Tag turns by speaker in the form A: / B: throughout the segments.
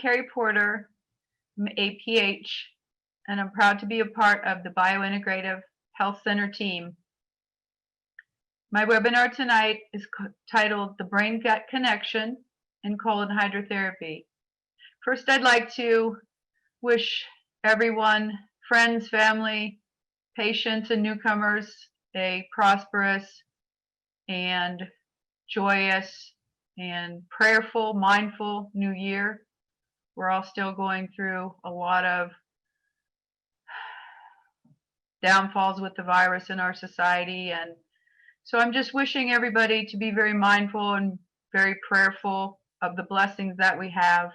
A: Carrie Porter. I'm APH, and I'm proud to be a part of the Biointegrative Health Center team. My webinar tonight is titled The Brain-Gut Connection and Colon Hydrotherapy. First, I'd like to wish everyone, friends, family, patients, and newcomers a prosperous and joyous and prayerful, mindful new year. We're all still going through a lot of downfalls with the virus in our society, and so I'm just wishing everybody to be very mindful and very prayerful of the blessings that we have.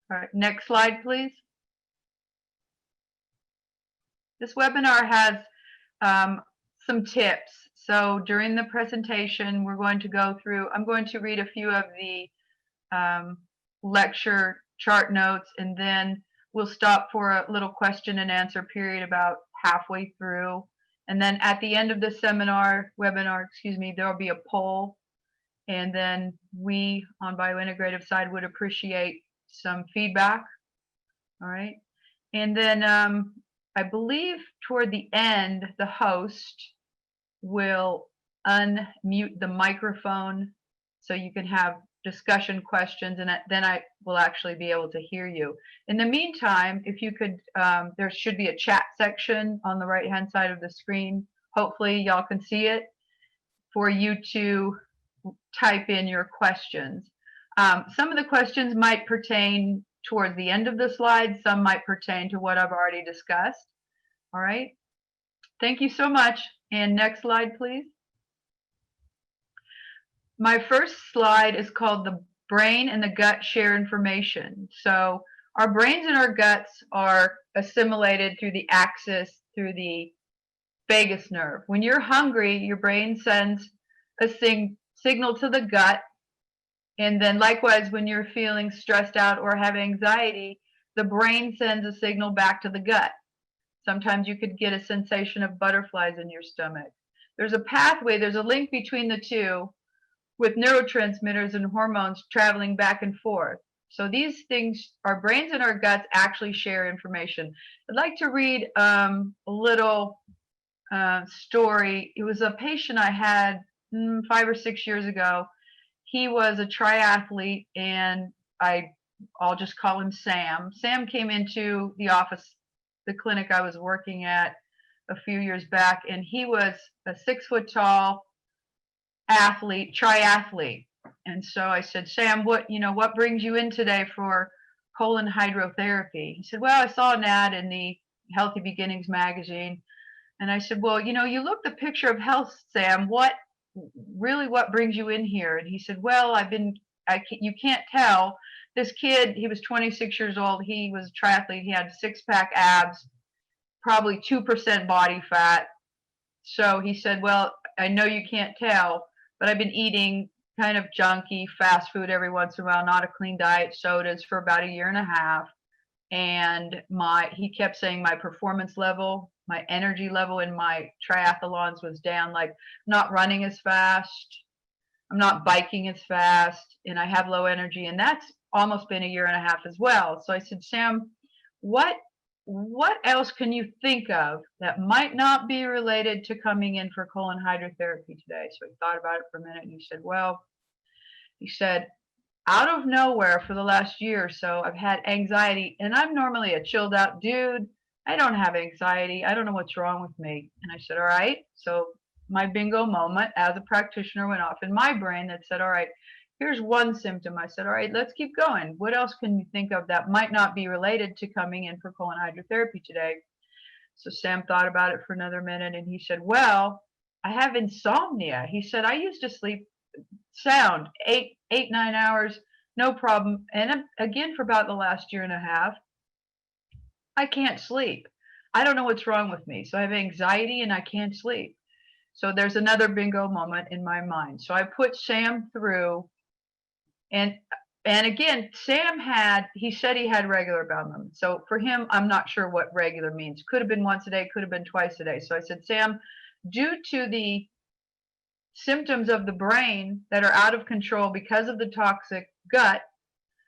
A: All right, next slide, please. This webinar has some tips. So during the presentation, we're going to go through, I'm going to read a few of the lecture chart notes, and then we'll stop for a little question and answer period about halfway through. And then at the end of the webinar, there'll be a poll. And then we on Biointegrative side would appreciate some feedback. All right. And then I believe toward the end, the host will unmute the microphone so you can have discussion questions, and then I will actually be able to hear you. In the meantime, if you could, there should be a chat section on the right hand side of the screen. Hopefully y'all can see it, for you to type in your questions. Some of the questions might pertain towards the end of the slide, some might pertain to what I've already discussed. All right, thank you so much. And next slide, please. My first slide is called The Brain and the Gut Share Information. So our brains and our guts are assimilated through the axis, through the vagus nerve. When you're hungry, your brain sends a signal to the gut. And then likewise, when you're feeling stressed out or have anxiety, the brain sends a signal back to the gut. Sometimes you could get a sensation of butterflies in your stomach. There's a pathway, there's a link between the two, with neurotransmitters and hormones traveling back and forth. So these things, our brains and our guts actually share information. I'd like to read a little story. It was a patient I had 5 or 6 years ago. He was a triathlete, and I'll just call him Sam. Sam came into the office, the clinic I was working at a few years back, and he was a 6 foot tall athlete, triathlete. And so I said, Sam, what brings you in today for colon hydrotherapy? He said, well, I saw an ad in the Healthy Beginnings magazine. And I said, well, you look the picture of health, Sam. What brings you in here? And he said, well, you can't tell. This kid, he was 26 years old. He was a triathlete. He had 6-pack abs, probably 2% body fat. So he said, well, I know you can't tell, but I've been eating kind of junky fast food every once in a while, not a clean diet, sodas for about 1.5 years. And he kept saying my performance level, my energy level in my triathlons was down, like not running as fast, I'm not biking as fast, and I have low energy. And that's almost been 1.5 years as well. So I said, Sam, what else can you think of that might not be related to coming in for colon hydrotherapy today? So he thought about it for a minute, and he said, out of nowhere for the last year or so, I've had anxiety, and I'm normally a chilled out dude. I don't have anxiety. I don't know what's wrong with me. And I said, all right. So my bingo moment as a practitioner went off in my brain that said, all right, here's one symptom. I said, all right, let's keep going. What else can you think of that might not be related to coming in for colon hydrotherapy today? So Sam thought about it for another minute, and he said, well, I have insomnia. He said, I used to sleep sound 8, 9 hours, no problem. And again, for about the last 1.5 years, I can't sleep. I don't know what's wrong with me. So I have anxiety and I can't sleep. So there's another bingo moment in my mind. So I put Sam through, and again, Sam he said he had regular bowel movements. So for him, I'm not sure what regular means. Could have been once a day, could have been twice a day. So I said, Sam, due to the symptoms of the brain that are out of control because of the toxic gut,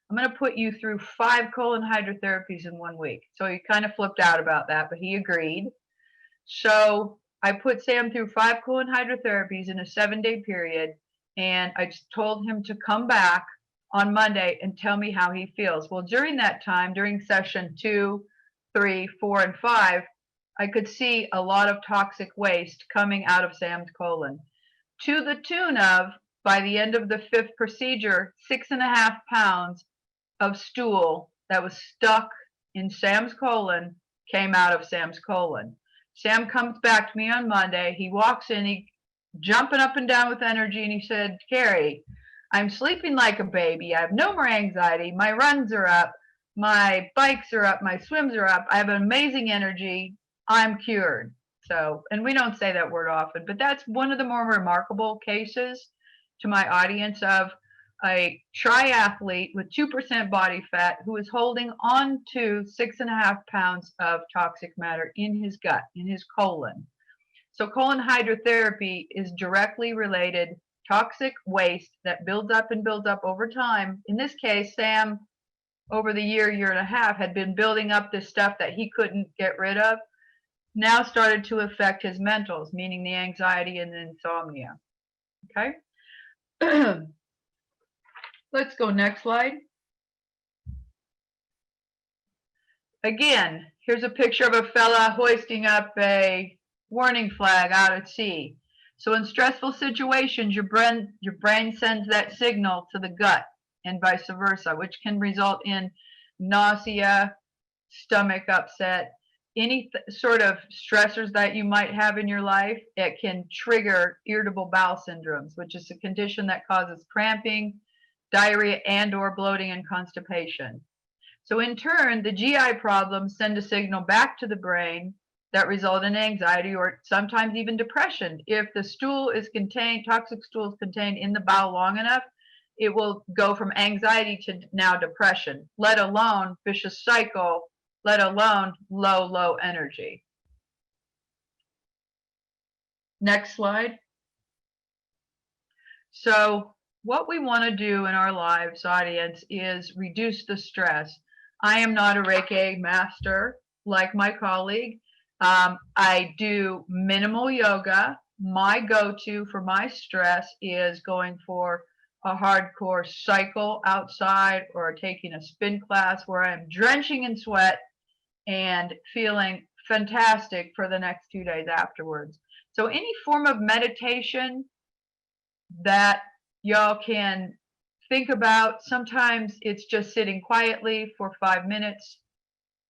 A: I'm going to put you through 5 colon hydrotherapies in 1 week. So he kind of flipped out about that, but he agreed. So I put Sam through 5 colon hydrotherapies in a 7-day period, and I just told him to come back on Monday and tell me how he feels. Well, during that time, during session 2, 3, 4, and 5, I could see a lot of toxic waste coming out of Sam's colon, to the tune of, by the end of the 5th procedure, 6.5 pounds of stool that was stuck in Sam's colon came out of Sam's colon. Sam comes back to me on Monday. He walks in, he jumping up and down with energy, and he said, Carrie, I'm sleeping like a baby. I have no more anxiety. My runs are up. My bikes are up. My swims are up. I have amazing energy. I'm cured. So, and we don't say that word often, but that's one of the more remarkable cases to my audience of a triathlete with 2% body fat who is holding on to 6.5 pounds of toxic matter in his gut, in his colon. So colon hydrotherapy is directly related toxic waste that builds up and builds up over time. In this case, Sam, over the year and a half, had been building up this stuff that he couldn't get rid of, now started to affect his mentals, meaning the anxiety and the insomnia. Okay. Let's go next slide. Again, here's a picture of a fella hoisting up a warning flag out at sea. So in stressful situations, your brain sends that signal to the gut and vice versa, which can result in nausea, stomach upset, any sort of stressors that you might have in your life. It can trigger irritable bowel syndromes, which is a condition that causes cramping, diarrhea, and or bloating and constipation. So in turn, the GI problems send a signal back to the brain that result in anxiety or sometimes even depression. If the stool is contained, toxic stool is contained in the bowel long enough, it will go from anxiety to now depression, let alone vicious cycle, let alone low energy. Next slide. So what we want to do in our lives, audience, is reduce the stress. I am not a Reiki master like my colleague. I do minimal yoga. My go-to for my stress is going for a hardcore cycle outside or taking a spin class where I'm drenching in sweat and feeling fantastic for the next 2 days afterwards. So any form of meditation that y'all can think about. Sometimes it's just sitting quietly for 5 minutes,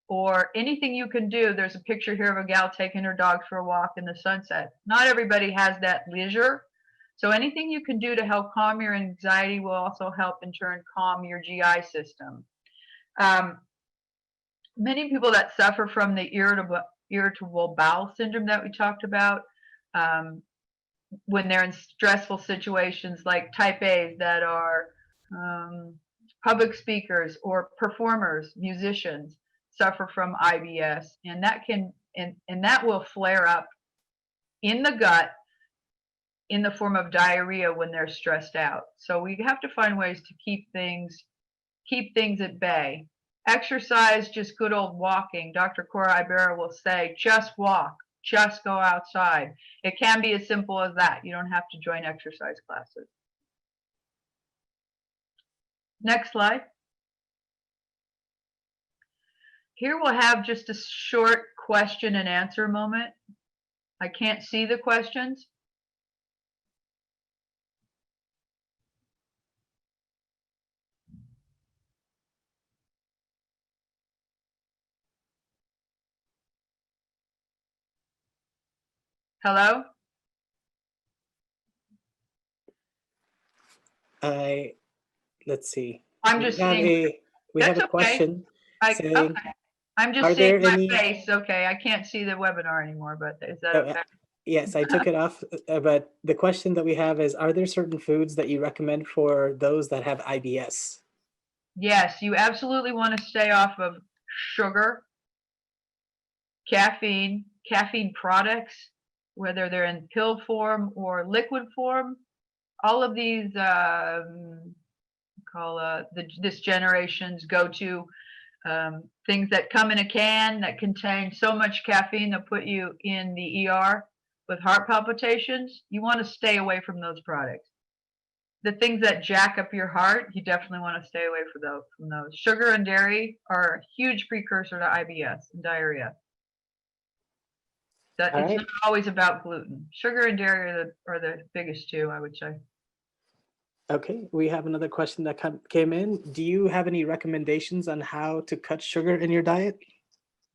A: or anything you can do. There's a picture here of a gal taking her dog for a walk in the sunset. Not everybody has that leisure. So anything you can do to help calm your anxiety will also help in turn calm your GI system. Many people that suffer from the irritable bowel syndrome that we talked about, when they're in stressful situations, like type A's that are public speakers or performers, musicians, suffer from IBS, and that can and that will flare up in the gut in the form of diarrhea when they're stressed out. So we have to find ways to keep things at bay. Exercise, just good old walking. Dr. Cora Ibarra will say, just walk, just go outside. It can be as simple as that. You don't have to join exercise classes. Next slide. Here we'll have just a short question and answer moment. I can't see the questions. Hello?
B: Let's see.
A: I'm just seeing.
B: We have a question saying,
A: okay. I'm just seeing my face. Okay, I can't see the webinar anymore, but is that okay?
B: Yes, I took it off. But the question that we have is, are there certain foods that you recommend for those that have IBS?
A: Yes, you absolutely want to stay off of sugar, caffeine products, whether they're in pill form or liquid form. All of these call this generation's go-to things that come in a can that contain so much caffeine they'll put you in the ER with heart palpitations. You want to stay away from those products. The things that jack up your heart, you definitely want to stay away from those. Sugar and dairy are a huge precursor to IBS and diarrhea. That
B: All
A: it's
B: right.
A: not always about gluten. Sugar and dairy are the biggest two, I would say.
B: Okay, we have another question that came in. Do you have any recommendations on how to cut sugar in your diet?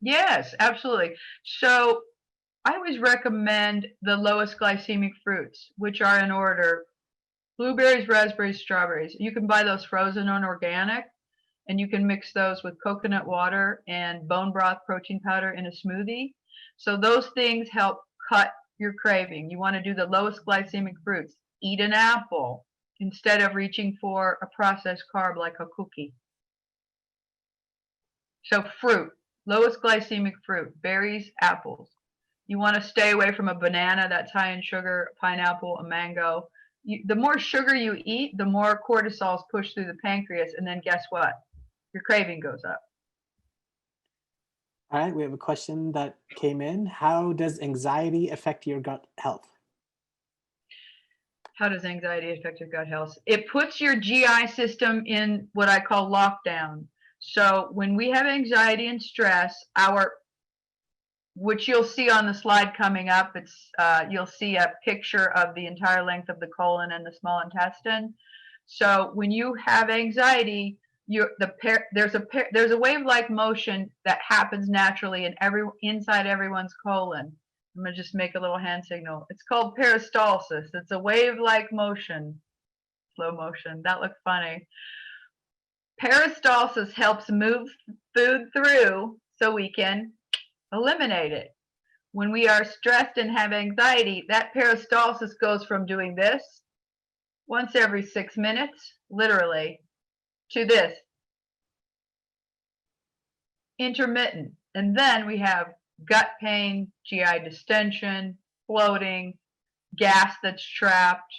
A: Yes, absolutely. So I always recommend the lowest glycemic fruits, which are in order: blueberries, raspberries, strawberries. You can buy those frozen and organic, and you can mix those with coconut water and bone broth protein powder in a smoothie. So those things help cut your craving. You want to do the lowest glycemic fruits. Eat an apple instead of reaching for a processed carb like a cookie. So fruit, lowest glycemic fruit, berries, apples. You want to stay away from a banana that's high in sugar, a pineapple, a mango. The more sugar you eat, the more cortisol is pushed through the pancreas, and then guess what? Your craving goes up.
B: All right, we have a question that came in. How does anxiety affect your gut health?
A: How does anxiety affect your gut health? It puts your GI system in what I call lockdown. So when we have anxiety and stress, which you'll see on the slide coming up, you'll see a picture of the entire length of the colon and the small intestine. So when you have anxiety, there's a wave-like motion that happens naturally inside everyone's colon. I'm going to just make a little hand signal. It's called peristalsis. It's a wave-like motion, slow motion. That looked funny. Peristalsis helps move food through so we can eliminate it. When we are stressed and have anxiety, that peristalsis goes from doing this once every 6 minutes, literally, to this, intermittent. And then we have gut pain, GI distension, bloating, gas that's trapped,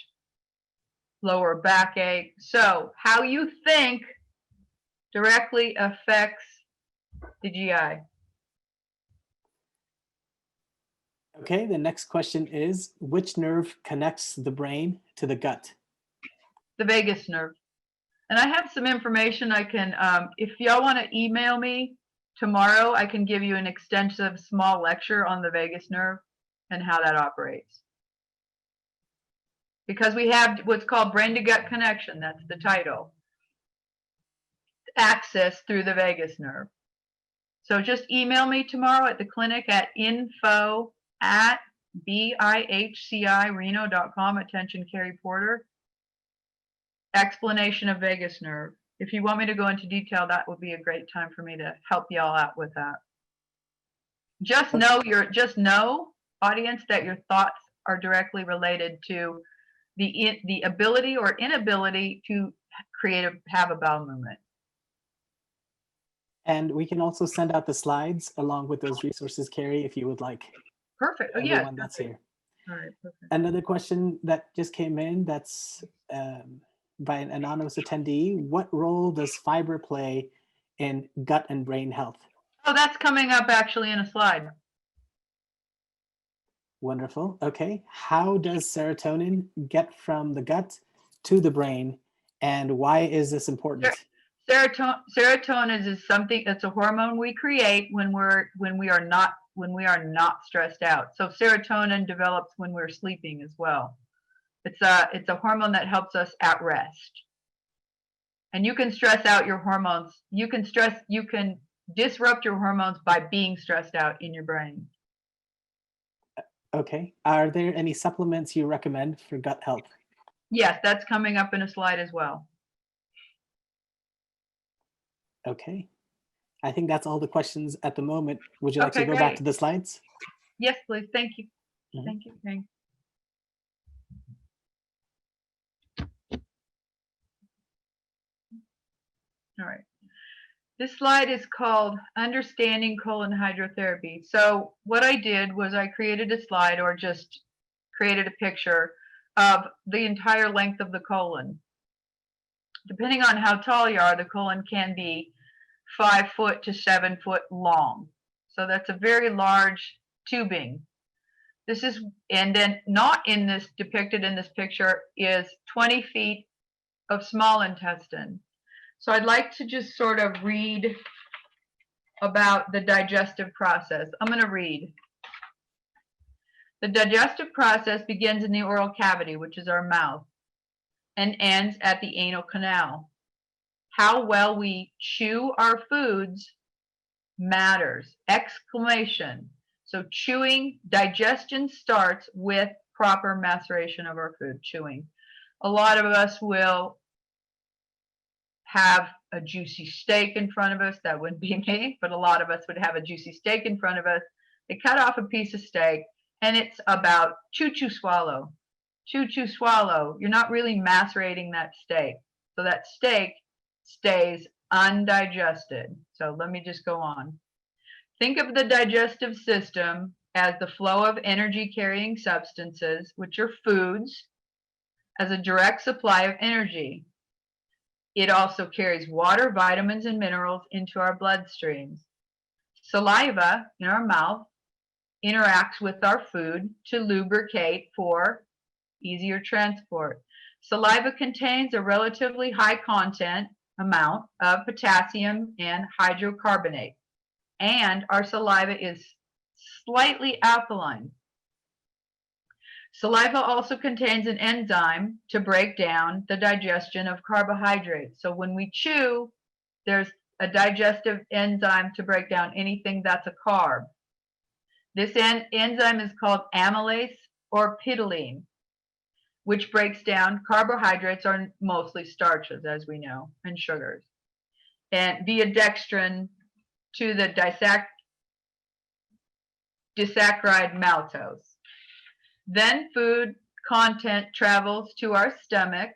A: lower backache. So how you think directly affects the GI.
B: Okay, the next question is, which nerve connects the brain to the gut?
A: The vagus nerve. And I have some information I can, if y'all want to email me tomorrow, I can give you an extensive small lecture on the vagus nerve and how that operates. Because we have what's called brain to gut connection, that's the title, access through the vagus nerve. So just email me tomorrow at the clinic at info@bihcireno.com. Attention, Carrie Porter. Explanation of vagus nerve. If you want me to go into detail, that would be a great time for me to help y'all out with that. Just know, audience, that your thoughts are directly related to the ability or inability to have a bowel movement.
B: And we can also send out the slides along with those resources, Carrie, if you would like.
A: Perfect. Oh,
B: Everyone
A: yeah.
B: that's here.
A: All right. Perfect.
B: Another question that just came in, that's by an anonymous attendee. What role does fiber play in gut and brain health?
A: Oh, that's coming up actually in a slide.
B: Wonderful. Okay. How does serotonin get from the gut to the brain, and why is this important?
A: Serotonin is something, it's a hormone we create when we are not stressed out. So serotonin develops when we're sleeping as well. It's a hormone that helps us at rest. And you can stress out your hormones. You can disrupt your hormones by being stressed out in your brain.
B: Okay. Are there any supplements you recommend for gut health?
A: Yes, that's coming up in a slide as well.
B: Okay. I think that's all the questions at the moment. Would you like
A: Okay,
B: to go back
A: great.
B: to the slides?
A: Yes, please. Thank you.
B: Mhm.
A: Thank you, Kang. All right. This slide is called Understanding Colon Hydrotherapy. So what I did was I created a slide, or just created a picture of the entire length of the colon. depending on how tall you are, the colon can be 5 foot to 7 foot long. So that's a very large tubing. This is, and then not in this, depicted in this picture, is 20 feet of small intestine. So I'd like to just sort of read about the digestive process. I'm going to read. The digestive process begins in the oral cavity, which is our mouth, and ends at the anal canal. How well we chew our foods matters! Exclamation. So chewing, digestion starts with proper maceration of our food, chewing. A lot of us will have a juicy steak in front of us. That wouldn't be me, but a lot of us would have a juicy steak in front of us. They cut off a piece of steak and it's about chew, chew, swallow. Chew, chew, swallow. You're not really macerating that steak. So that steak stays undigested. So let me just go on. Think of the digestive system as the flow of energy carrying substances, which are foods, as a direct supply of energy. It also carries water, vitamins, and minerals into our bloodstreams. Saliva in our mouth interacts with our food to lubricate for easier transport. Saliva contains a relatively high content amount of potassium and hydrocarbonate, and our saliva is slightly alkaline. Saliva also contains an enzyme to break down the digestion of carbohydrates. So when we chew, there's a digestive enzyme to break down anything that's a carb. This enzyme is called amylase or ptyalin, which breaks down carbohydrates, are mostly starches, as we know, and sugars, and via dextrin to the disaccharide maltose. Then food content travels to our stomach.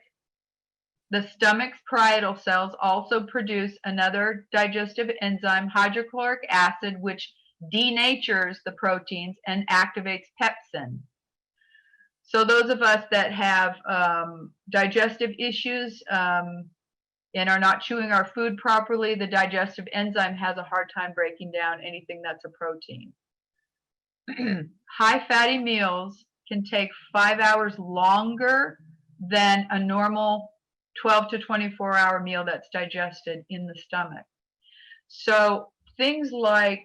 A: The stomach's parietal cells also produce another digestive enzyme, hydrochloric acid, which denatures the proteins and activates pepsin. So those of us that have digestive issues and are not chewing our food properly, the digestive enzyme has a hard time breaking down anything that's a protein. High fatty meals can take 5 hours longer than a normal 12 to 24-hour meal that's digested in the stomach. So things like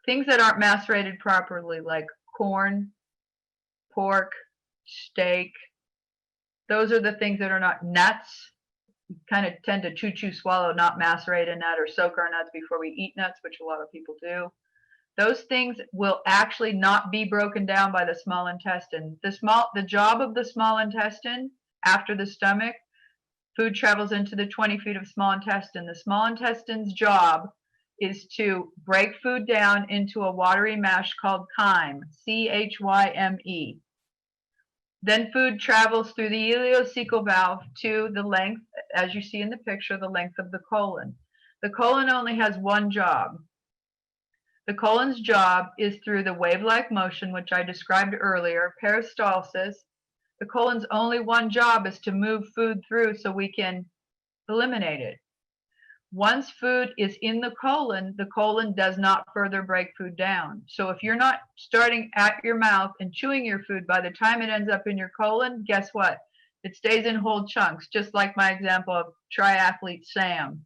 A: things that aren't macerated properly, like corn, pork, steak, those are the things that are not nuts. We kind of tend to chew, chew, swallow, not macerate a nut or soak our nuts before we eat nuts, which a lot of people do. Those things will actually not be broken down by the small intestine. The job of the small intestine after the stomach, food travels into the 20 feet of small intestine. The small intestine's job is to break food down into a watery mash called chyme, C-H-Y-M-E. Then food travels through the ileocecal valve to the length, as you see in the picture, the length of the colon. The colon only has one job. The colon's job is through the wave-like motion, which I described earlier, peristalsis. The colon's only one job is to move food through so we can eliminate it. Once food is in the colon does not further break food down. So if you're not starting at your mouth and chewing your food, by the time it ends up in your colon, guess what? It stays in whole chunks, just like my example of triathlete Sam.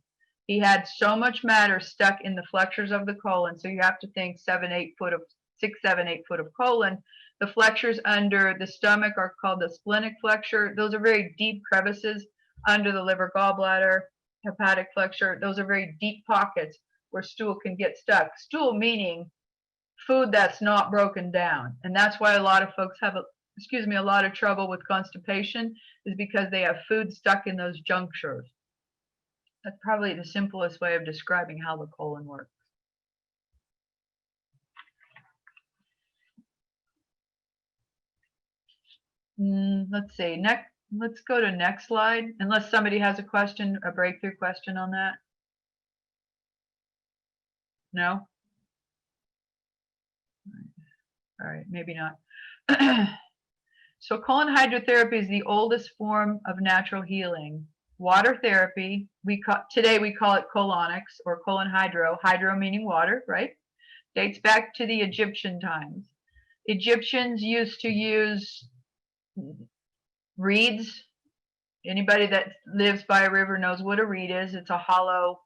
A: He had so much matter stuck in the flexures of the colon. So you have to think 6, 7, 8 foot of colon. The flexures under the stomach are called the splenic flexure. Those are very deep crevices under the liver gallbladder, hepatic flexure. Those are very deep pockets where stool can get stuck. Stool meaning food that's not broken down. And that's why a lot of folks have a lot of trouble with constipation, is because they have food stuck in those junctures. That's probably the simplest way of describing how the colon works. Let's see. Let's go to next slide, unless somebody has a question, a breakthrough question on that. No? All right, maybe not. So colon hydrotherapy is the oldest form of natural healing. Water therapy, today we call it colonics or colon hydro meaning water, right? Dates back to the Egyptian times. Egyptians used to use reeds. Anybody that lives by a river knows what a reed is. It's a hollow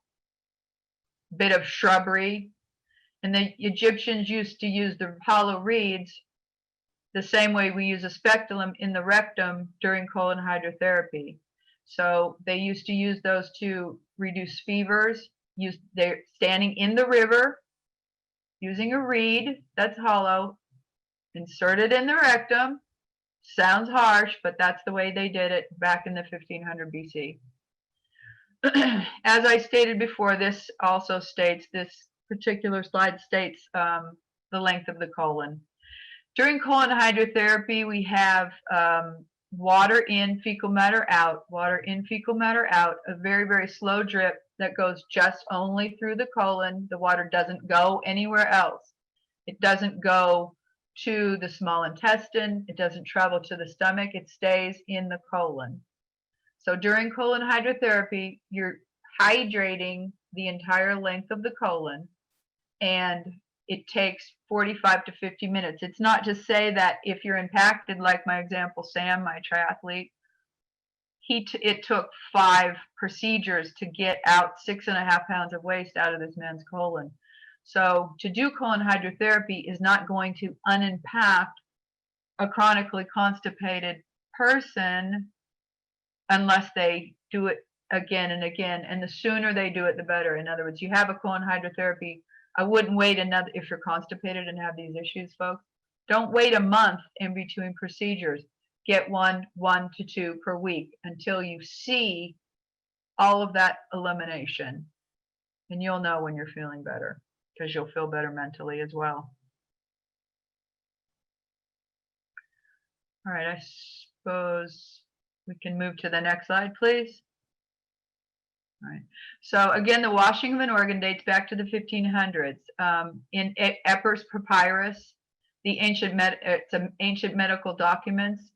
A: bit of shrubbery. And the Egyptians used to use the hollow reeds the same way we use a speculum in the rectum during colon hydrotherapy. So they used to use those to reduce fevers. They're standing in the river using a reed that's hollow, inserted in the rectum. Sounds harsh, but that's the way they did it back in the 1500 BC. As I stated before, this particular slide states the length of the colon. During colon hydrotherapy, we have water in, fecal matter out, water in, fecal matter out, a very, very slow drip that goes just only through the colon. The water doesn't go anywhere else. It doesn't go to the small intestine. It doesn't travel to the stomach. It stays in the colon. So during colon hydrotherapy, you're hydrating the entire length of the colon, and it takes 45 to 50 minutes. It's not to say that if you're impacted, like my example, Sam, my triathlete, it took 5 procedures to get out 6.5 pounds of waste out of this man's colon. So to do colon hydrotherapy is not going to unimpact a chronically constipated person unless they do it again and again. And the sooner they do it, the better. In other words, you have a colon hydrotherapy, I wouldn't wait if you're constipated and have these issues, folks. Don't wait a month in between procedures. Get 1 to 2 per week until you see all of that elimination. And you'll know when you're feeling better, because you'll feel better mentally as well. All right, I suppose we can move to the next slide, please. All right. So again, the washing of an organ dates back to the 1500s. In Epper's Papyrus, it's an ancient medical documents,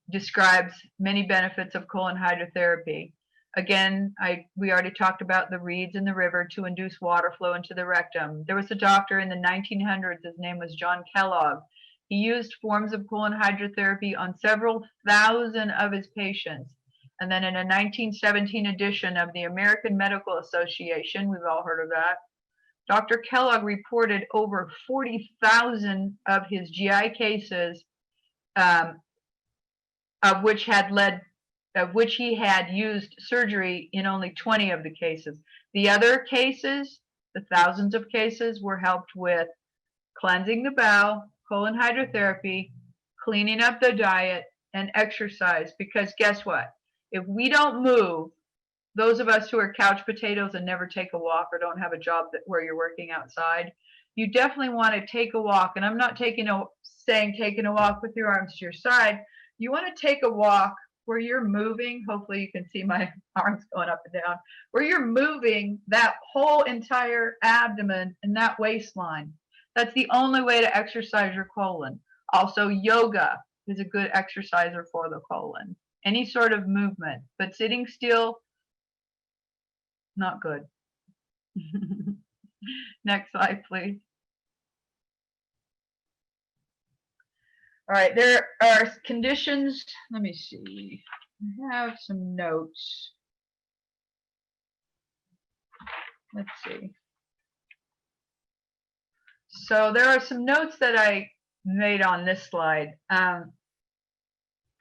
A: describes many benefits of colon hydrotherapy. Again, we already talked about the reeds in the river to induce water flow into the rectum. There was a doctor in the 1900s, his name was John Kellogg. He used forms of colon hydrotherapy on several thousand of his patients. And then in a 1917 edition of the American Medical Association, we've all heard of that, Dr. Kellogg reported over 40,000 of his GI cases, of which he had used surgery in only 20 of the cases. The other cases, the thousands of cases, were helped with cleansing the bowel, colon hydrotherapy, cleaning up the diet, and exercise. Because guess what? If we don't move, those of us who are couch potatoes and never take a walk or don't have a job where you're working outside, you definitely want to take a walk. And I'm not taking a walk with your arms to your side. You want to take a walk where you're moving. Hopefully you can see my arms going up and down, where you're moving that whole entire abdomen and that waistline. That's the only way to exercise your colon. Also, yoga is a good exerciser for the colon. Any sort of movement, but sitting still, not good. Next slide, please. All right, there are conditions. Let me see. I have some notes. Let's see. So there are some notes that I made on this slide.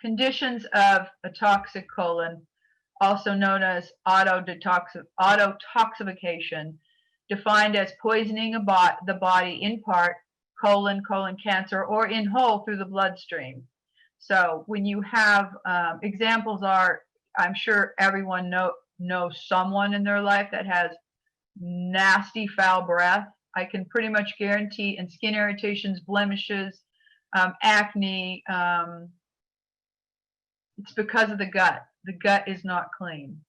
A: Conditions of a toxic colon, also known as autotoxification, defined as poisoning the body in part, colon cancer, or in whole through the bloodstream. So when you have examples are, I'm sure everyone knows someone in their life that has nasty foul breath. I can pretty much guarantee, and skin irritations, blemishes, acne, it's because of the gut. The gut is not clean.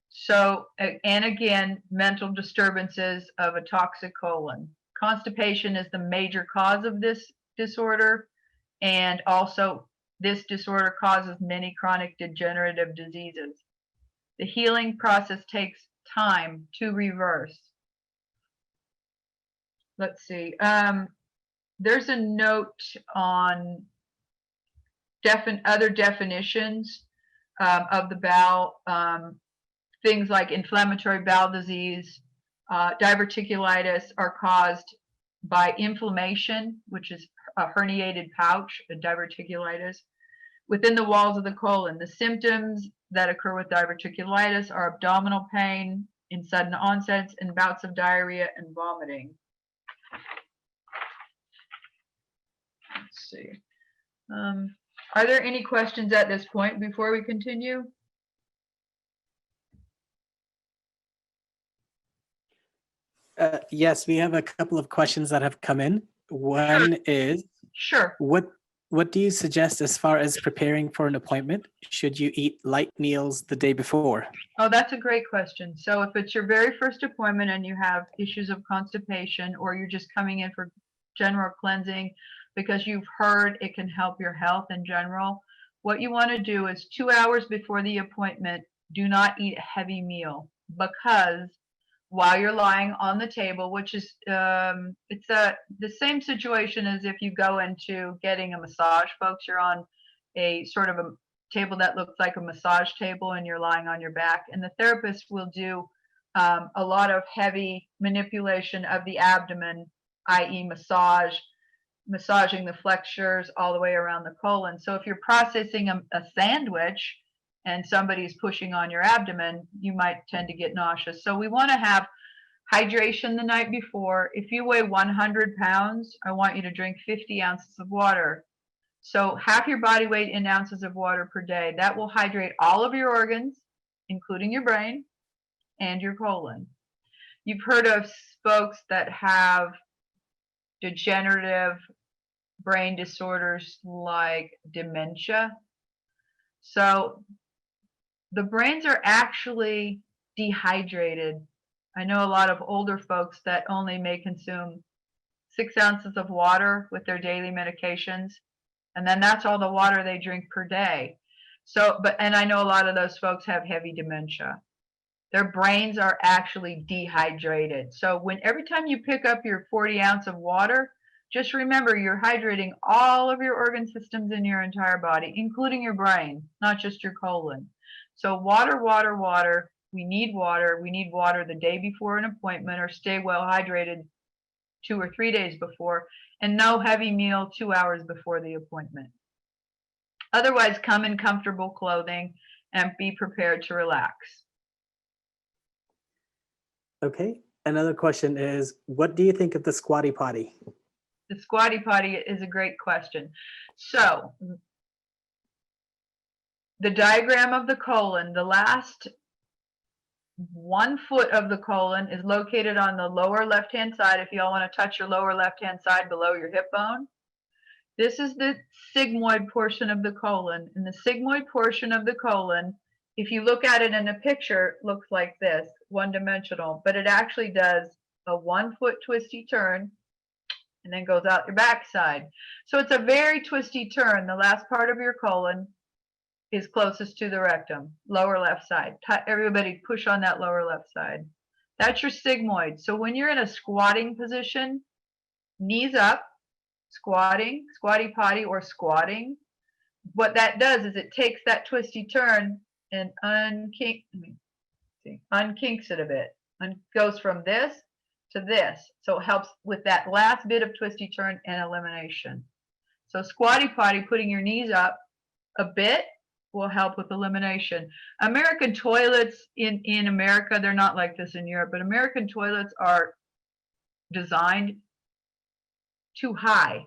A: So, and again, mental disturbances of a toxic colon. Constipation is the major cause of this disorder, And also, this disorder causes many chronic degenerative diseases. The healing process takes time to reverse. Let's see. There's a note on other definitions of the bowel. Things like inflammatory bowel disease, diverticulitis are caused by inflammation, which is a herniated pouch, a diverticulitis, within the walls of the colon. The symptoms that occur with diverticulitis are abdominal pain in sudden onsets and bouts of diarrhea and vomiting. Let's see. Are there any questions at this point before we continue?
B: Yes, we have a couple of questions that have come in. One is,
A: Sure.
B: what do you suggest as far as preparing for an appointment? Should you eat light meals the day before?
A: Oh, that's a great question. So if it's your very first appointment and you have issues of constipation, or you're just coming in for general cleansing because you've heard it can help your health in general, what you want to do is 2 hours before the appointment, do not eat a heavy meal, because while you're lying on the table, which is it's the same situation as if you go into getting a massage, folks. You're on a sort of a table that looks like a massage table, and you're lying on your back, and the therapist will do a lot of heavy manipulation of the abdomen, i.e. massaging the flexures all the way around the colon. So if you're processing a sandwich and somebody's pushing on your abdomen, you might tend to get nauseous. So we want to have hydration the night before. If you weigh 100 pounds, I want you to drink 50 ounces of water. So half your body weight in ounces of water per day. That will hydrate all of your organs, including your brain and your colon. You've heard of folks that have degenerative brain disorders like dementia. So the brains are actually dehydrated. I know a lot of older folks that only may consume 6 ounces of water with their daily medications, and then that's all the water they drink per day. So, and I know a lot of those folks have heavy dementia. Their brains are actually dehydrated. So every time you pick up your 40 ounce of water, just remember you're hydrating all of your organ systems in your entire body, including your brain, not just your colon. So water, water, water. We need water. We need water the day before an appointment, or stay well hydrated 2 or 3 days before, and no heavy meal 2 hours before the appointment. Otherwise, come in comfortable clothing and be prepared to relax.
B: Okay. Another question is, what do you think of the squatty potty?
A: The squatty potty is a great question. So the diagram of the colon, the last 1 foot of the colon is located on the lower left-hand side. If you all want to touch your lower left-hand side below your hip bone, this is the sigmoid portion of the colon. And the sigmoid portion of the colon, if you look at it in a picture, looks like this, one-dimensional, but it actually does a 1 foot twisty turn and then goes out your backside. So it's a very twisty turn. The last part of your colon is closest to the rectum, lower left side. Everybody push on that lower left side. That's your sigmoid. So when you're in a squatting position, knees up, squatting, squatty potty or squatting, what that does is it takes that twisty turn and unkinks it a bit, and goes from this to this. So it helps with that last bit of twisty turn and elimination. So squatty potty, putting your knees up a bit, will help with elimination. American toilets in America, they're not like this in Europe, but American toilets are designed too high.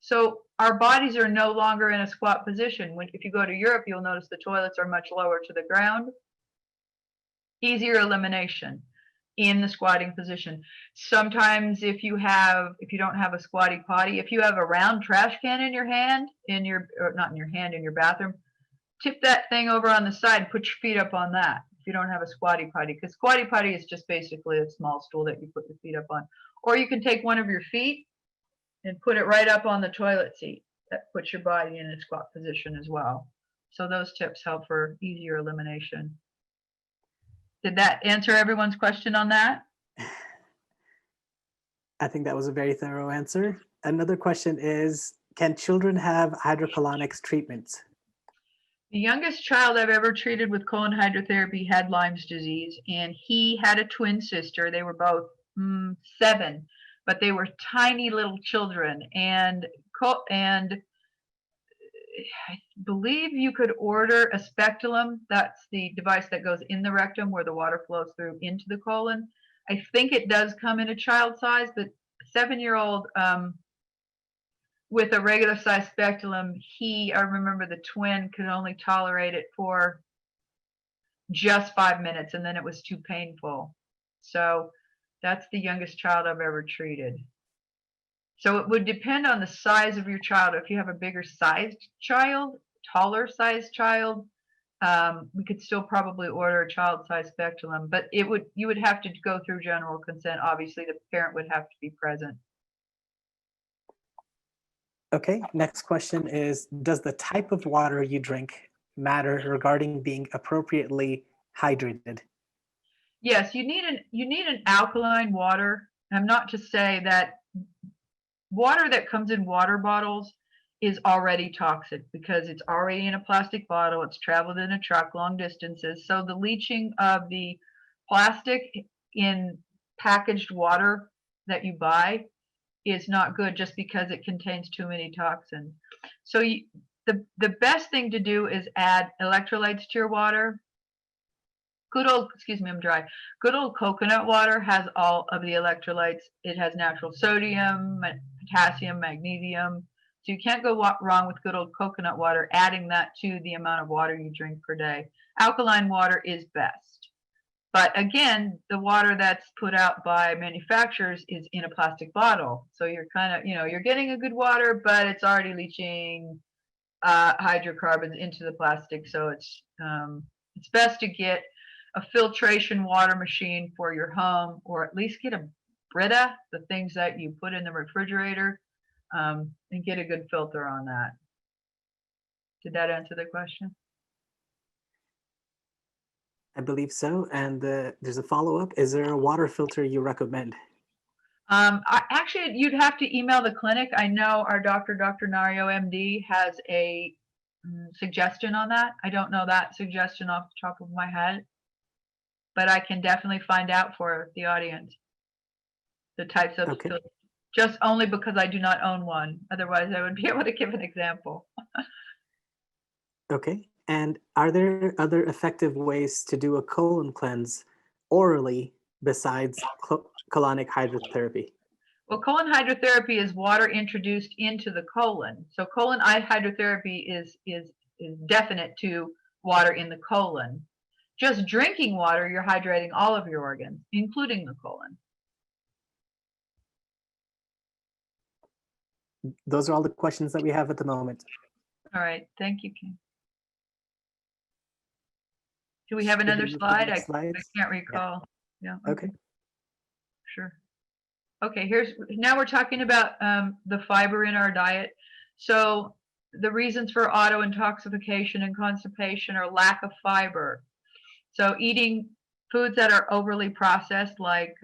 A: So our bodies are no longer in a squat position. If you go to Europe, you'll notice the toilets are much lower to the ground. Easier elimination in the squatting position. Sometimes if you don't have a squatty potty, if you have a round trash can in your hand, in your bathroom, tip that thing over on the side, put your feet up on that if you don't have a squatty potty, because squatty potty is just basically a small stool that you put your feet up on. Or you can take one of your feet and put it right up on the toilet seat. that puts your body in a squat position as well. So those tips help for easier elimination. Did that answer everyone's question on that?
B: I think that was a very thorough answer. Another question is, can children have hydrocolonics treatments?
A: The youngest child I've ever treated with colon hydrotherapy had Lyme's disease, and he had a twin sister. They were both 7, but they were tiny little children, and I believe you could order a speculum. That's the device that goes in the rectum where the water flows through into the colon. I think it does come in a child size, but 7-year-old with a regular size speculum, I remember the twin could only tolerate it for just 5 minutes, and then it was too painful. So that's the youngest child I've ever treated. So it would depend on the size of your child. If you have a bigger sized child, taller sized child, we could still probably order a child size speculum, but you would have to go through general consent. Obviously, the parent would have to be present.
B: Okay, next question is, does the type of water you drink matter regarding being appropriately hydrated?
A: Yes, you need an alkaline water. I'm not to say that water that comes in water bottles is already toxic because it's already in a plastic bottle, it's traveled in a truck long distances. So the leaching of the plastic in packaged water that you buy is not good just because it contains too many toxins. So the best thing to do is add electrolytes to your water. Good old, excuse me, I'm dry. Good old coconut water has all of the electrolytes. It has natural sodium, potassium, magnesium. So you can't go wrong with good old coconut water, adding that to the amount of water you drink per day. Alkaline water is best. But again, the water that's put out by manufacturers is in a plastic bottle. So you're kind of, you're getting a good water, but it's already leaching hydrocarbons into the plastic. So it's best to get a filtration water machine for your home, or at least get a Brita, the things that you put in the refrigerator, and get a good filter on that. Did that answer the question?
B: I believe so. And there's a follow-up. Is there a water filter you recommend?
A: Actually, you'd have to email the clinic. I know our doctor, Dr. Nario, MD, has a suggestion on that. I don't know that suggestion off the top of my head, but I can definitely find out for the audience the types of filters, just only because I do not own one. Otherwise, I would be able to give an example.
B: Okay. And are there other effective ways to do a colon cleanse orally besides colonic hydrotherapy?
A: Well, colon hydrotherapy is water introduced into the colon. So colon hydrotherapy is definite to water in the colon. Just drinking water, you're hydrating all of your organs, including the colon.
B: Those are all the questions that we have at the moment.
A: All right. Thank you, Kim. Do we have another slide? I can't recall. Yeah.
B: Okay.
A: Sure. Okay, now we're talking about the fiber in our diet. So the reasons for auto intoxication and constipation are lack of fiber. So eating foods that are overly processed, like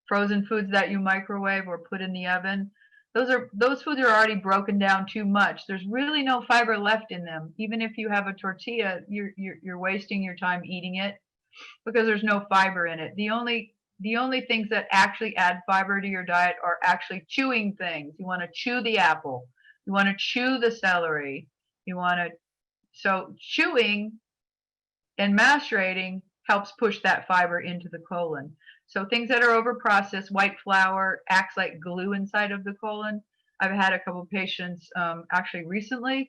A: frozen foods that you microwave or put in the oven, those foods are already broken down too much. There's really no fiber left in them. Even if you have a tortilla, you're wasting your time eating it because there's no fiber in it. The only things that actually add fiber to your diet are actually chewing things. You want to chew the apple. You want to chew the celery. So chewing and macerating helps push that fiber into the colon. So things that are overprocessed, white flour acts like glue inside of the colon. I've had a couple of patients actually recently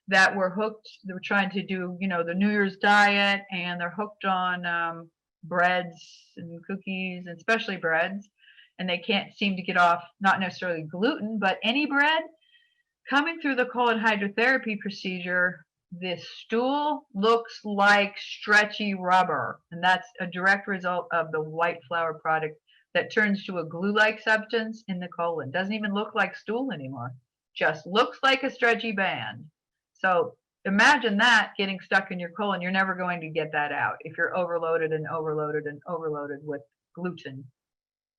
A: that were hooked. They were trying to do, the New Year's diet, and they're hooked on breads and cookies, and especially breads, and they can't seem to get off, not necessarily gluten, but any bread. Coming through the colon hydrotherapy procedure, this stool looks like stretchy rubber, and that's a direct result of the white flour product that turns to a glue-like substance in the colon. Doesn't even look like stool anymore. Just looks like a stretchy band. So imagine that getting stuck in your colon. You're never going to get that out if you're overloaded and overloaded and overloaded with gluten.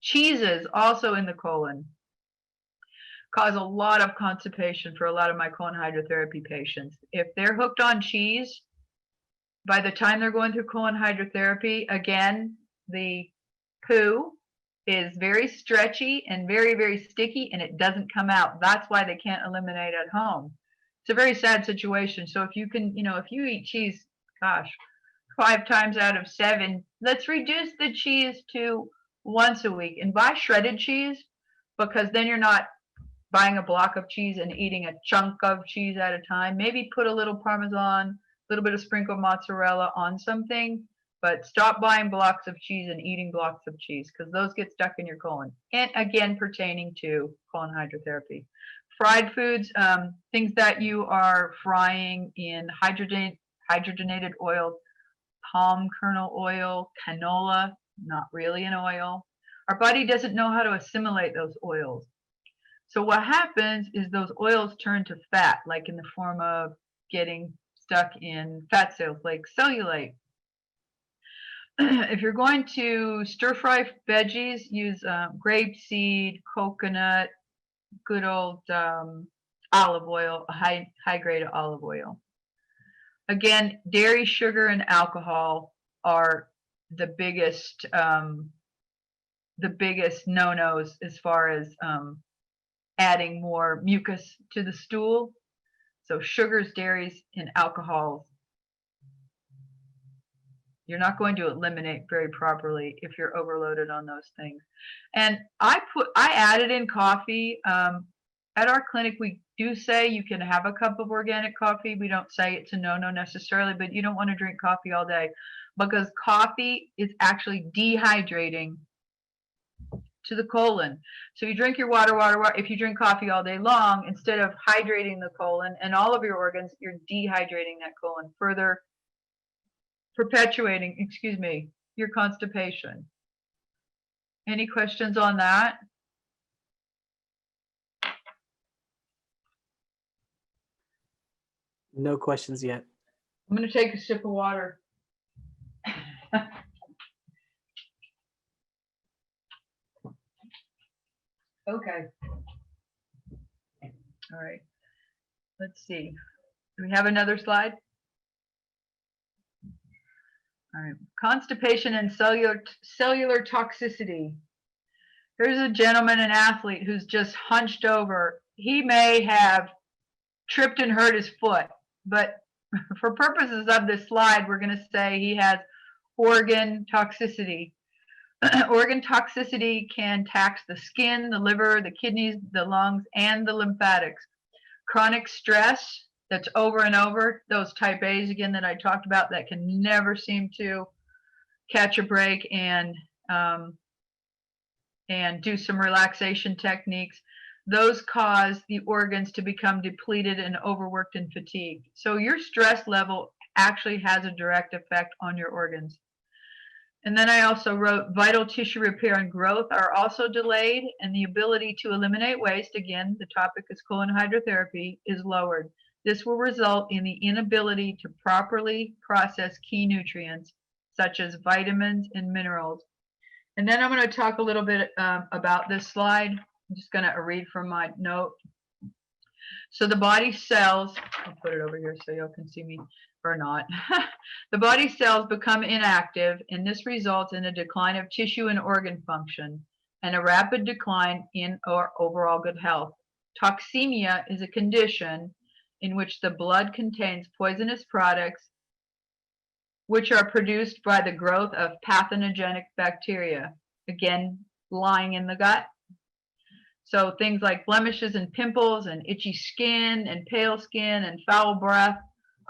A: Cheeses also in the colon cause a lot of constipation for a lot of my colon hydrotherapy patients. If they're hooked on cheese, by the time they're going through colon hydrotherapy, again, the poo is very stretchy and very, very sticky, and it doesn't come out. That's why they can't eliminate at home. It's a very sad situation. So if you can, if you eat cheese, gosh, 5 times out of 7, let's reduce the cheese to once a week and buy shredded cheese, because then you're not buying a block of cheese and eating a chunk of cheese at a time. Maybe put a little Parmesan, a little bit of sprinkled mozzarella on something, but stop buying blocks of cheese and eating blocks of cheese, because those get stuck in your colon. And again, pertaining to colon hydrotherapy. Fried foods, things that you are frying in hydrogenated oil, palm kernel oil, canola, not really an oil. Our body doesn't know how to assimilate those oils. So what happens is those oils turn to fat, like in the form of getting stuck in fat cells, like cellulite. If you're going to stir fry veggies, use grapeseed, coconut, good old olive oil, a high grade olive oil. Again, dairy, sugar, and alcohol are the biggest no-nos as far as adding more mucus to the stool. So sugars, dairies, and alcohols, you're not going to eliminate very properly if you're overloaded on those things. And I added in coffee. At our clinic, we do say you can have a cup of organic coffee. We don't say it's a no-no necessarily, but you don't want to drink coffee all day, because coffee is actually dehydrating to the colon. So you drink your water. If you drink coffee all day long, instead of hydrating the colon and all of your organs, you're dehydrating that colon, further perpetuating, your constipation. Any questions on that?
B: No questions yet.
A: I'm going to take a sip of water. Okay. All right. Let's see. Do we have another slide? All right. Constipation and cellular toxicity. Here's a gentleman, an athlete, who's just hunched over. He may have tripped and hurt his foot, but for purposes of this slide, we're going to say he has organ toxicity. Organ toxicity can tax the skin, the liver, the kidneys, the lungs, and the lymphatics. Chronic stress that's over and over, those type A's again that I talked about that can never seem to catch a break and do some relaxation techniques. Those cause the organs to become depleted and overworked and fatigued. So your stress level actually has a direct effect on your organs. And then I also wrote vital tissue repair and growth are also delayed, and the ability to eliminate waste, again, the topic is colon hydrotherapy, is lowered. This will result in the inability to properly process key nutrients such as vitamins and minerals. And then I'm going to talk a little bit about this slide. I'm just going to read from my note. So the body cells, I'll put it over here so y'all can see me or not. The body cells become inactive, and this results in a decline of tissue and organ function and a rapid decline in our overall good health. Toxemia is a condition in which the blood contains poisonous products which are produced by the growth of pathogenic bacteria, again, lying in the gut. So things like blemishes and pimples and itchy skin and pale skin and foul breath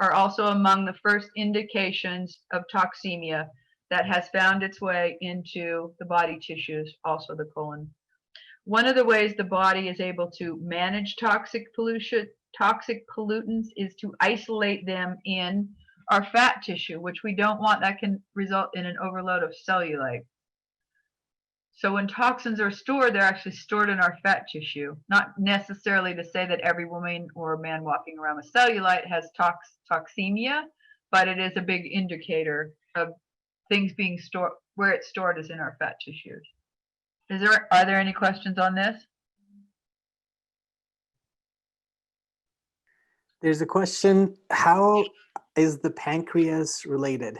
A: are also among the first indications of toxemia that has found its way into the body tissues, also the colon. One of the ways the body is able to manage toxic pollutants is to isolate them in our fat tissue, which we don't want. That can result in an overload of cellulite. So when toxins are stored, they're actually stored in our fat tissue. Not necessarily to say that every woman or man walking around with cellulite has toxemia, but it is a big indicator of things being stored. Where it's stored is in our fat tissues. Are there any questions on this?
B: There's a question, how is the pancreas related?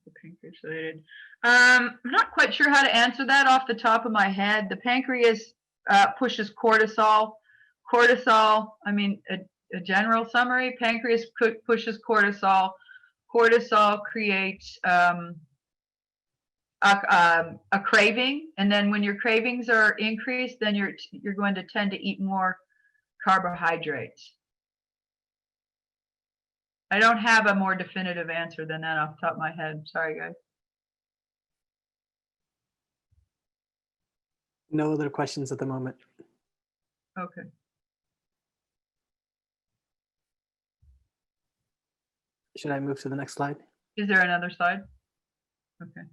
A: The pancreas related. I'm not quite sure how to answer that off the top of my head. The pancreas pushes cortisol. Cortisol, I mean, a general summary, pancreas pushes cortisol. Cortisol creates a craving, and then when your cravings are increased, then you're going to tend to eat more carbohydrates. I don't have a more definitive answer than that off the top of my head. Sorry, guys.
B: No other questions at the moment.
A: Okay.
B: Should I move to the next slide?
A: Is there another slide? Okay.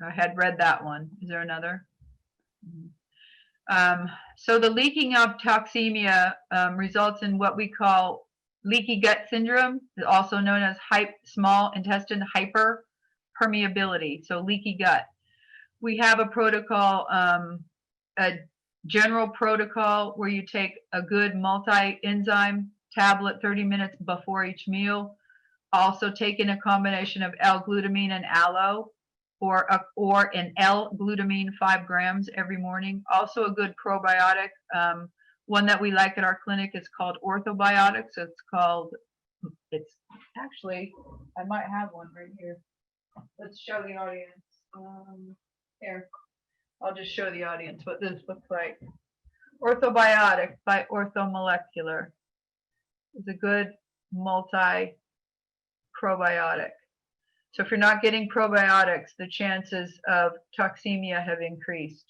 A: I had read that one. Is there another? So the leaking of toxemia results in what we call leaky gut syndrome, also known as small intestine hyperpermeability, so leaky gut. We have a protocol, a general protocol where you take a good multi-enzyme tablet 30 minutes before each meal. Also taking a combination of L-glutamine and aloe, or an L-glutamine 5 grams every morning. Also a good probiotic. One that we like at our clinic is called orthobiotics. It's actually, I might have one right here. Let's show the audience. Here, I'll just show the audience what this looks like. Orthobiotic by Orthomolecular is a good multi probiotic. So if you're not getting probiotics, the chances of toxemia have increased.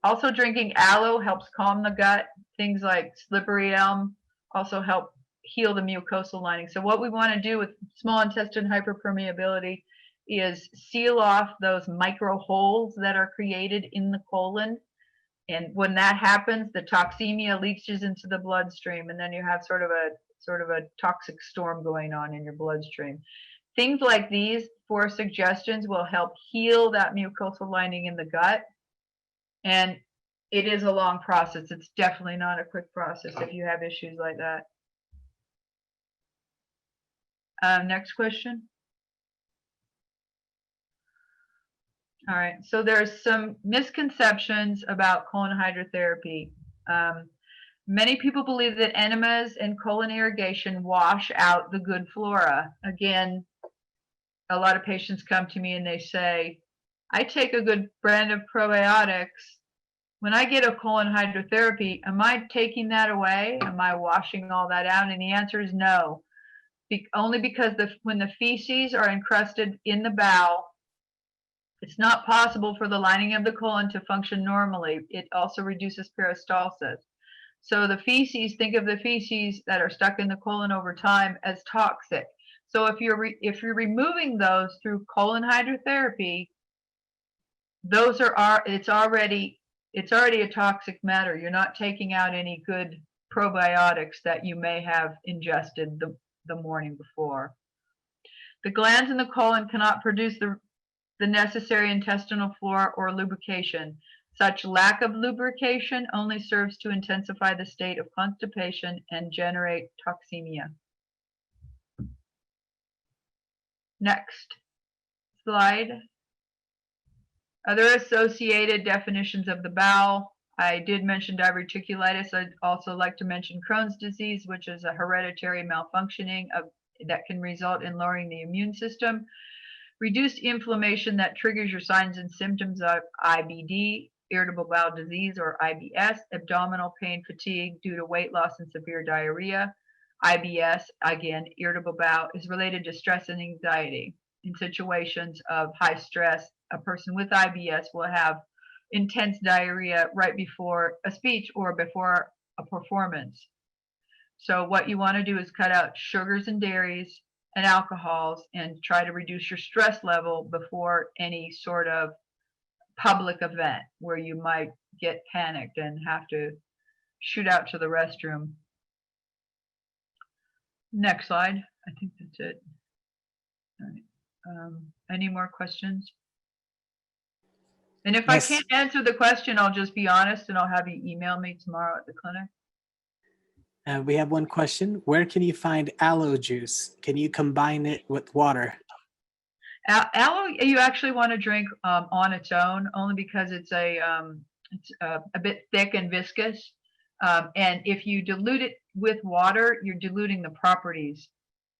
A: Also, drinking aloe helps calm the gut. Things like slippery elm also help heal the mucosal lining. So what we want to do with small intestine hyperpermeability is seal off those micro holes that are created in the colon. And when that happens, the toxemia leaches into the bloodstream, and then you have sort of a toxic storm going on in your bloodstream. Things like these 4 suggestions will help heal that mucosal lining in the gut. And it is a long process. It's definitely not a quick process if you have issues like that. Next question. All right, so there's some misconceptions about colon hydrotherapy. Many people believe that enemas and colon irrigation wash out the good flora. Again, a lot of patients come to me and they say, I take a good brand of probiotics. When I get a colon hydrotherapy, am I taking that away? Am I washing all that out? And the answer is no. Only because when the feces are encrusted in the bowel, it's not possible for the lining of the colon to function normally. It also reduces peristalsis. So the feces, think of the feces that are stuck in the colon over time as toxic. So if you're removing those through colon hydrotherapy, it's already a toxic matter. You're not taking out any good probiotics that you may have ingested the morning before. The glands in the colon cannot produce the necessary intestinal flora or lubrication. Such lack of lubrication only serves to intensify the state of constipation and generate toxemia. Next slide. Other associated definitions of the bowel. I did mention diverticulitis. I'd also like to mention Crohn's disease, which is a hereditary malfunctioning that can result in lowering the immune system. Reduced inflammation that triggers your signs and symptoms of IBD, irritable bowel disease or IBS, abdominal pain, fatigue due to weight loss and severe diarrhea. IBS, again, irritable bowel, is related to stress and anxiety. In situations of high stress, a person with IBS will have intense diarrhea right before a speech or before a performance. So what you want to do is cut out sugars and dairies and alcohols, and try to reduce your stress level before any sort of public event where you might get panicked and have to shoot out to the restroom. Next slide. I think that's it. All right. Any more questions? And if I can't answer the question, I'll just be honest and I'll have you email me tomorrow at the clinic.
B: We have one question. Where can you find aloe juice? Can you combine it with water?
A: Aloe, you actually want to drink on its own, only because it's a bit thick and viscous. And if you dilute it with water, you're diluting the properties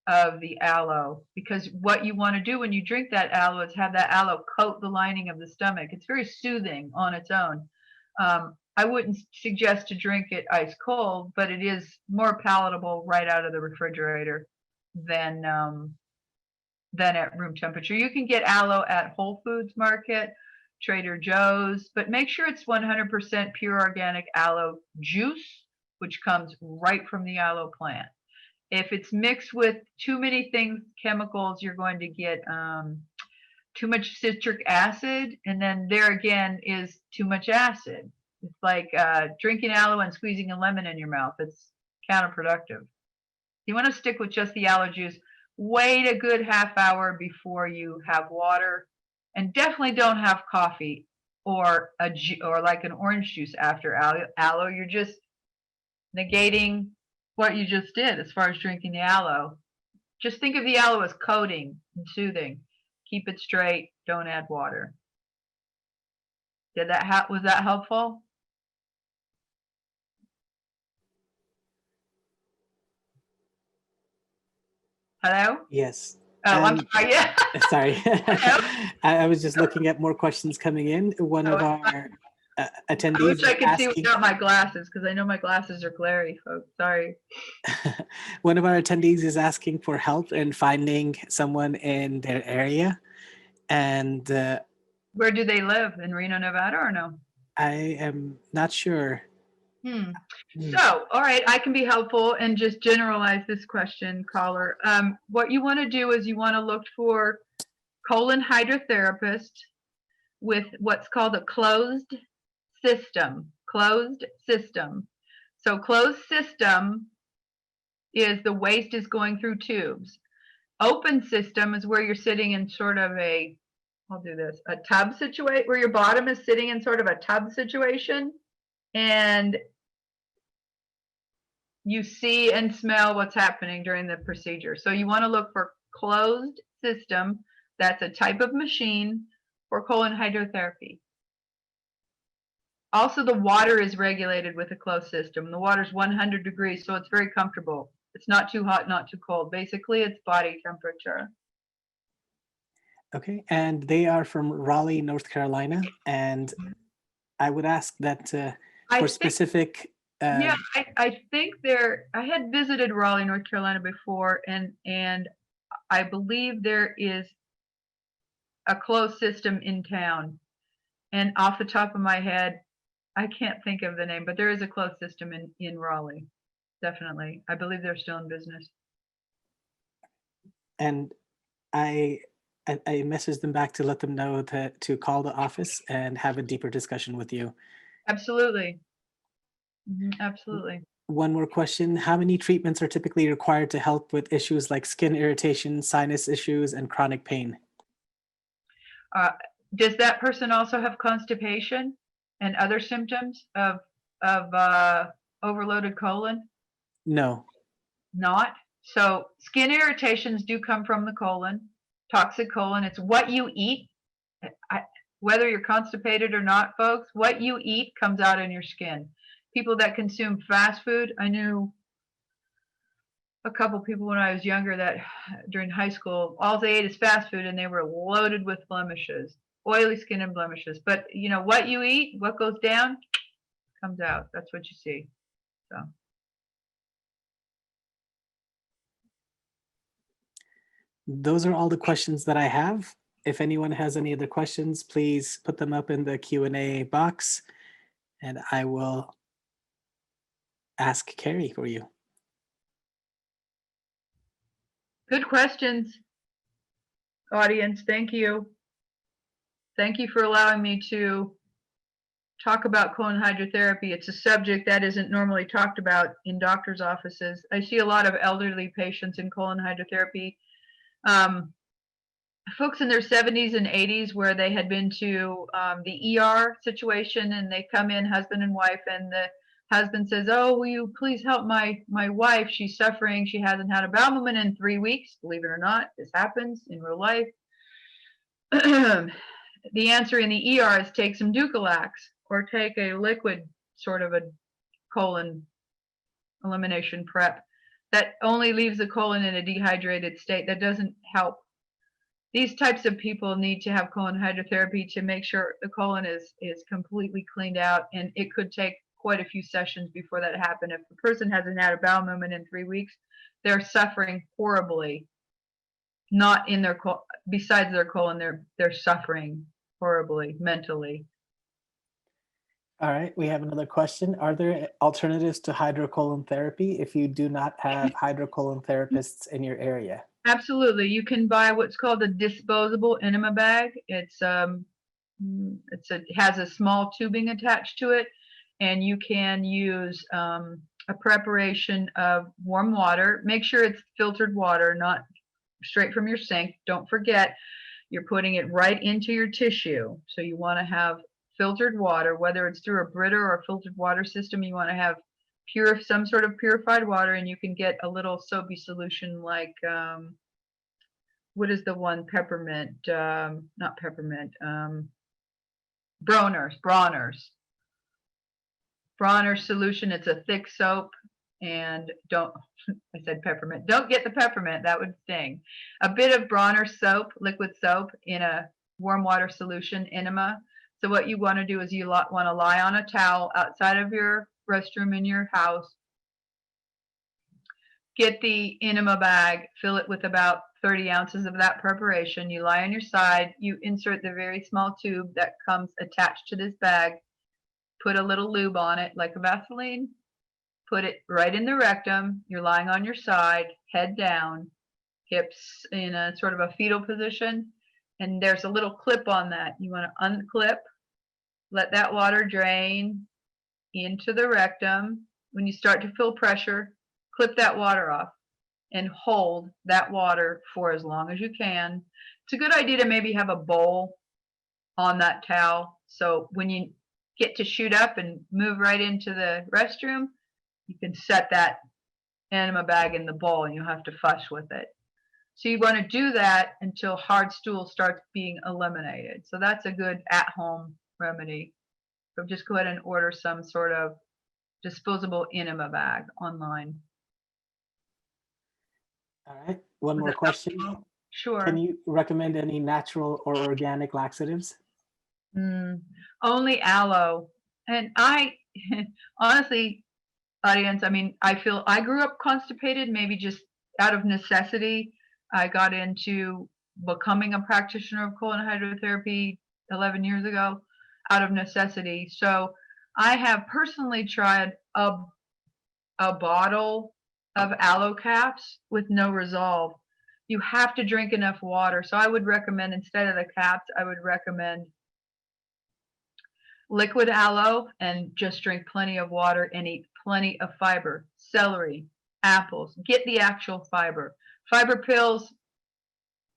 A: of the aloe, because what you want to do when you drink that aloe is have that aloe coat the lining of the stomach. It's very soothing on its own. I wouldn't suggest to drink it ice cold, but it is more palatable right out of the refrigerator than at room temperature. You can get aloe at Whole Foods Market, Trader Joe's, but make sure it's 100% pure organic aloe juice, which comes right from the aloe plant. If it's mixed with too many things, chemicals, you're going to get too much citric acid, and then there again is too much acid. It's like drinking aloe and squeezing a lemon in your mouth. It's counterproductive. You want to stick with just the aloe juice. Wait a good half hour before you have water, and definitely don't have coffee or like an orange juice after aloe. You're just negating what you just did as far as drinking the aloe. Just think of the aloe as coating and soothing. Keep it straight. Don't add water. Was that helpful? Hello?
B: Yes.
A: Oh, I'm sorry. Yeah.
B: Sorry. I was just looking at more questions coming in. One of our attendees.
A: I wish I could see without my glasses, because I know my glasses are glary, folks. Sorry.
B: One of our attendees is asking for help in finding someone in their area. And
A: where do they live? In Reno, Nevada, or no?
B: I am not sure.
A: So, all right, I can be helpful and just generalize this question, caller. What you want to do is you want to look for colon hydrotherapist with what's called a closed system. Closed system. So closed system is the waste is going through tubes. Open system is where you're sitting in sort of a tub situation, where your bottom is sitting in sort of a tub situation, and you see and smell what's happening during the procedure. So you want to look for closed system. That's a type of machine for colon hydrotherapy. Also, the water is regulated with a closed system. The water is 100 degrees, so it's very comfortable. It's not too hot, not too cold. Basically, it's body temperature.
B: Okay, and they are from Raleigh, North Carolina, and I would ask that for specific.
A: Yeah, I think I had visited Raleigh, North Carolina before, and I believe there is a closed system in town. And off the top of my head, I can't think of the name, but there is a closed system in Raleigh. Definitely. I believe they're still in business.
B: And I messaged them back to let them know to call the office and have a deeper discussion with you.
A: Absolutely. Absolutely.
B: One more question. How many treatments are typically required to help with issues like skin irritation, sinus issues, and chronic pain?
A: Does that person also have constipation and other symptoms of overloaded colon?
B: No.
A: Not? So skin irritations do come from the colon, toxic colon. It's what you eat. Whether you're constipated or not, folks, what you eat comes out in your skin. People that consume fast food, I knew a couple people when I was younger that during high school, all they ate is fast food and they were loaded with blemishes, oily skin and blemishes. But you know, what you eat, what goes down, comes out. That's what you see. So.
B: Those are all the questions that I have. If anyone has any other questions, please put them up in the Q&A box and I will ask Carrie for you.
A: Good questions, audience. Thank you. Thank you for allowing me to talk about colon hydrotherapy. It's a subject that isn't normally talked about in doctors' offices. I see a lot of elderly patients in colon hydrotherapy. Folks in their 70s and 80s where they had been to the ER situation, and they come in, husband and wife, and the husband says, "Oh, will you please help my wife? She's suffering. She hasn't had a bowel movement in 3 weeks." Believe it or not, this happens in real life. The answer in the ER is take some Dulcolax or take a liquid sort of a colon elimination prep that only leaves the colon in a dehydrated state. That doesn't help. These types of people need to have colon hydrotherapy to make sure the colon is completely cleaned out, and it could take quite a few sessions before that happens. If the person hasn't had a bowel movement in 3 weeks, they're suffering horribly. Not in their besides their colon, they're suffering horribly mentally.
B: All right, we have another question. Are there alternatives to hydrocolon therapy if you do not have hydrocolon therapists in your area?
A: Absolutely. You can buy what's called a disposable enema bag. It has a small tubing attached to it, and you can use a preparation of warm water. Make sure it's filtered water, not straight from your sink. Don't forget, you're putting it right into your tissue. So you want to have filtered water, whether it's through a Brita or a filtered water system. You want to have some sort of purified water, and you can get a little soapy solution like what is the one, peppermint, not peppermint, Bronner's solution. It's a thick soap, and don't, I said peppermint, don't get the peppermint, that would sting. A bit of Bronner's soap, liquid soap, in a warm water solution enema. So what you want to do is you want to lie on a towel outside of your restroom in your house, get the enema bag, fill it with about 30 ounces of that preparation. You lie on your side, you insert the very small tube that comes attached to this bag, put a little lube on it like a Vaseline, put it right in the rectum. You're lying on your side, head down, hips in a sort of a fetal position, and there's a little clip on that. You want to unclip, let that water drain into the rectum. When you start to feel pressure, clip that water off and hold that water for as long as you can. It's a good idea to maybe have a bowl on that towel, so when you get to shoot up and move right into the restroom, you can set that enema bag in the bowl and you'll have to fuss with it. So you want to do that until hard stool starts being eliminated. So that's a good at-home remedy. So just go ahead and order some sort of disposable enema bag online.
B: All right, one more question.
A: Sure.
B: Can you recommend any natural or organic laxatives?
A: Only aloe. And I honestly, audience, I mean, I feel I grew up constipated, maybe just out of necessity. I got into becoming a practitioner of colon hydrotherapy 11 years ago out of necessity. So I have personally tried a bottle of aloe caps with no resolve. You have to drink enough water. So I would recommend, instead of the caps, I would recommend liquid aloe, and just drink plenty of water and eat plenty of fiber. Celery, apples, get the actual fiber. Fiber pills,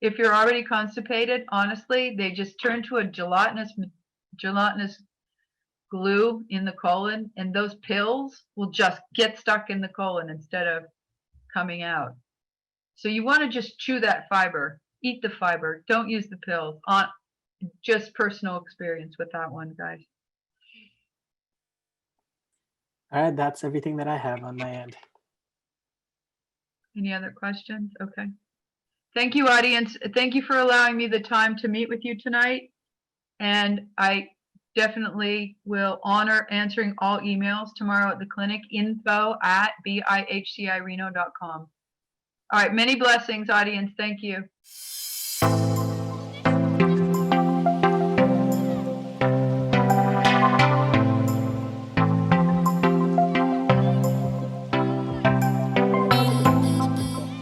A: if you're already constipated, honestly, they just turn to a gelatinous glue in the colon, and those pills will just get stuck in the colon instead of coming out. So you want to just chew that fiber, eat the fiber, don't use the pills. On just personal experience with that one, guys.
B: All right, that's everything that I have on my end.
A: Any other questions? Okay. Thank you, audience. Thank you for allowing me the time to meet with you tonight. And I definitely will honor answering all emails tomorrow at the clinic, info@bihcireno.com. All right, many blessings, audience. Thank you.